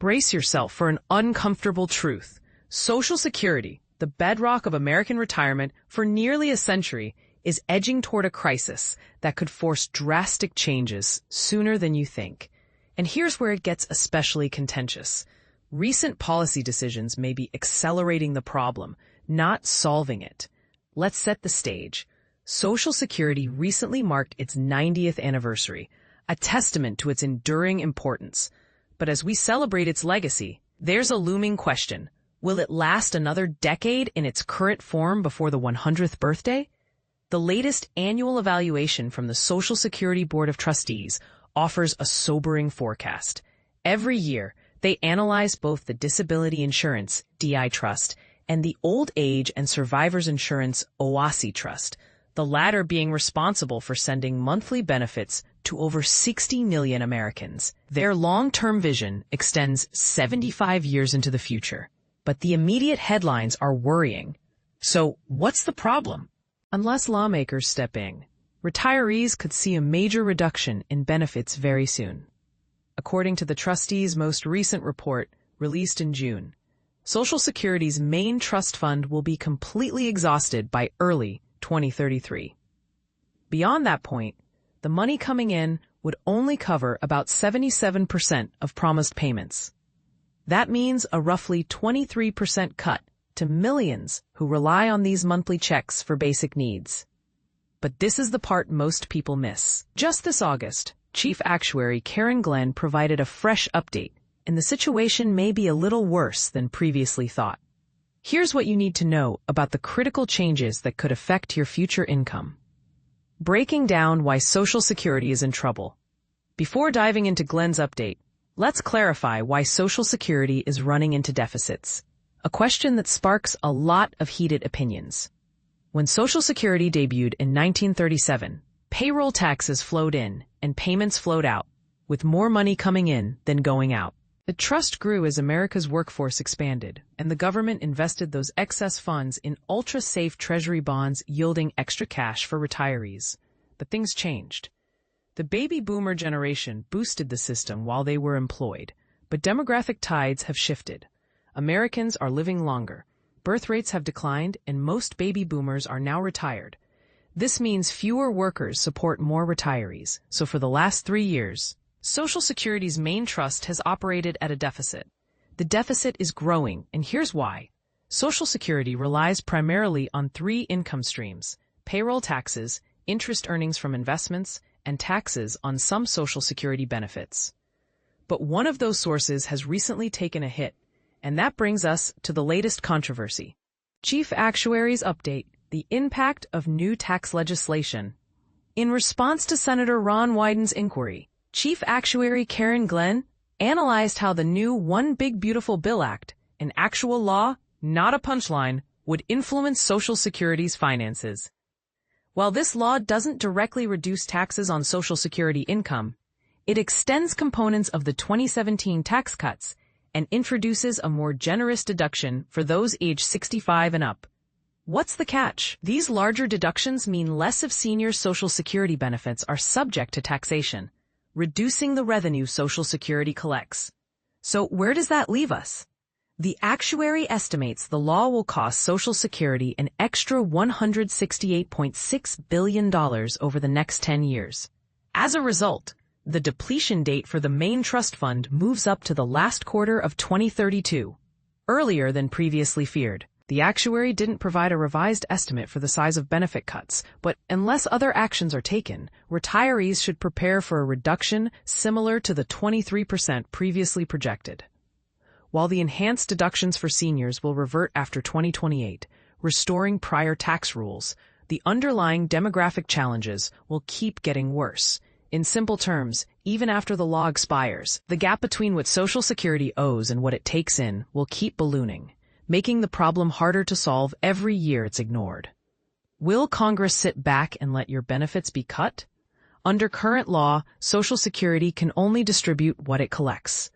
Brace yourself for an uncomfortable truth. Social Security, the bedrock of American retirement for nearly a century, is edging toward a crisis that could force drastic changes sooner than you think. And here's where it gets especially contentious. Recent policy decisions may be accelerating the problem, not solving it. Let's set the stage. Social Security recently marked its 90th anniversary, a testament to its enduring importance. But as we celebrate its legacy, there's a looming question. Will it last another decade in its current form before the 100th birthday? The latest annual evaluation from the Social Security Board of Trustees offers a sobering forecast. Every year, they analyze both the Disability Insurance (DI) Trust and the Old Age and Survivors Insurance (OASI) Trust, the latter being responsible for sending monthly benefits to over 60 million Americans. Their long-term vision extends 75 years into the future, but the immediate headlines are worrying. So, what's the problem? Unless lawmakers step in, retirees could see a major reduction in benefits very soon. According to the trustees' most recent report, released in June, Social Security's main trust fund will be completely exhausted by early 2033. Beyond that point, the money coming in would only cover about 77% of promised payments. That means a roughly 23% cut to millions who rely on these monthly checks for basic needs. But this is the part most people miss. Just this August, Chief Actuary Karen Glenn provided a fresh update, and the situation may be a little worse than previously thought. Here's what you need to know about the critical changes that could affect your future income. Breaking down why Social Security is in trouble. Before diving into Glenn's update, let's clarify why Social Security is running into deficits, a question that sparks a lot of heated opinions. When Social Security debuted in 1937, payroll taxes flowed in and payments flowed out, with more money coming in than going out. The trust grew as America's workforce expanded, and the government invested those excess funds in ultra-safe treasury bonds yielding extra cash for retirees. But things changed. The baby boomer generation boosted the system while they were employed, but demographic tides have shifted. Americans are living longer, birth rates have declined, and most baby boomers are now retired. This means fewer workers support more retirees, so for the last 3 years, Social Security's main trust has operated at a deficit. The deficit is growing, and here's why. Social Security relies primarily on 3 income streams: payroll taxes, interest earnings from investments, and taxes on some Social Security benefits. But one of those sources has recently taken a hit, and that brings us to the latest controversy. Chief Actuary's update, the impact of new tax legislation. In response to Senator Ron Wyden's inquiry, Chief Actuary Karen Glenn analyzed how the new One Big Beautiful Bill Act, an actual law, not a punchline, would influence Social Security's finances. While this law doesn't directly reduce taxes on Social Security income, it extends components of the 2017 tax cuts and introduces a more generous deduction for those aged 65 and up. What's the catch? These larger deductions mean less of senior Social Security benefits are subject to taxation, reducing the revenue Social Security collects. So where does that leave us? The actuary estimates the law will cost Social Security an extra $168.6 billion over the next 10 years. As a result, the depletion date for the main trust fund moves up to the last quarter of 2032, earlier than previously feared. The actuary didn't provide a revised estimate for the size of benefit cuts, but unless other actions are taken, retirees should prepare for a reduction similar to the 23% previously projected. While the enhanced deductions for seniors will revert after 2028, restoring prior tax rules, the underlying demographic challenges will keep getting worse. In simple terms, even after the law expires, the gap between what Social Security owes and what it takes in will keep ballooning, making the problem harder to solve every year it's ignored. Will Congress sit back and let your benefits be cut? Under current law, Social Security can only distribute what it collects.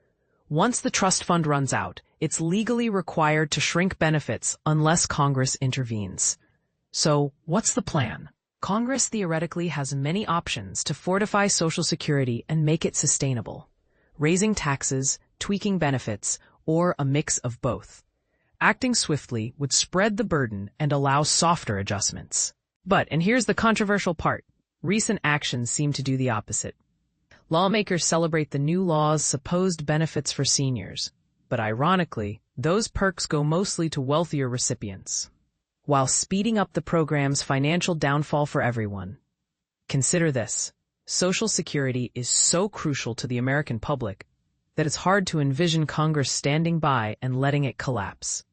Once the trust fund runs out, it's legally required to shrink benefits unless Congress intervenes. So, what's the plan? Congress theoretically has many options to fortify Social Security and make it sustainable. Raising taxes, tweaking benefits, or a mix of both. Acting swiftly would spread the burden and allow softer adjustments. But, and here's the controversial part, recent actions seem to do the opposite. Lawmakers celebrate the new law's supposed benefits for seniors, but ironically, those perks go mostly to wealthier recipients, while speeding up the program's financial downfall for everyone. Consider this. Social Security is so crucial to the American public that it's hard to envision Congress standing by and letting it collapse.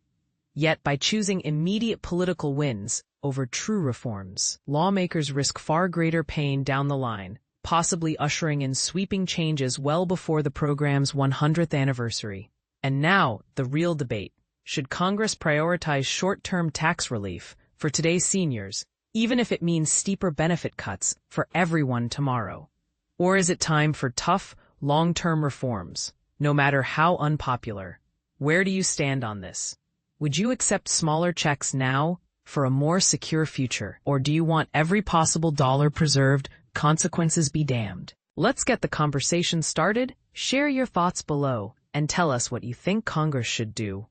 Yet, by choosing immediate political wins over true reforms, lawmakers risk far greater pain down the line, possibly ushering in sweeping changes well before the program's 100th anniversary. And now, the real debate. Should Congress prioritize short-term tax relief for today's seniors, even if it means steeper benefit cuts for everyone tomorrow? Or is it time for tough, long-term reforms, no matter how unpopular? Where do you stand on this? Would you accept smaller checks now for a more secure future, or do you want every possible dollar preserved, consequences be damned? Let's get the conversation started. Share your thoughts below and tell us what you think Congress should do.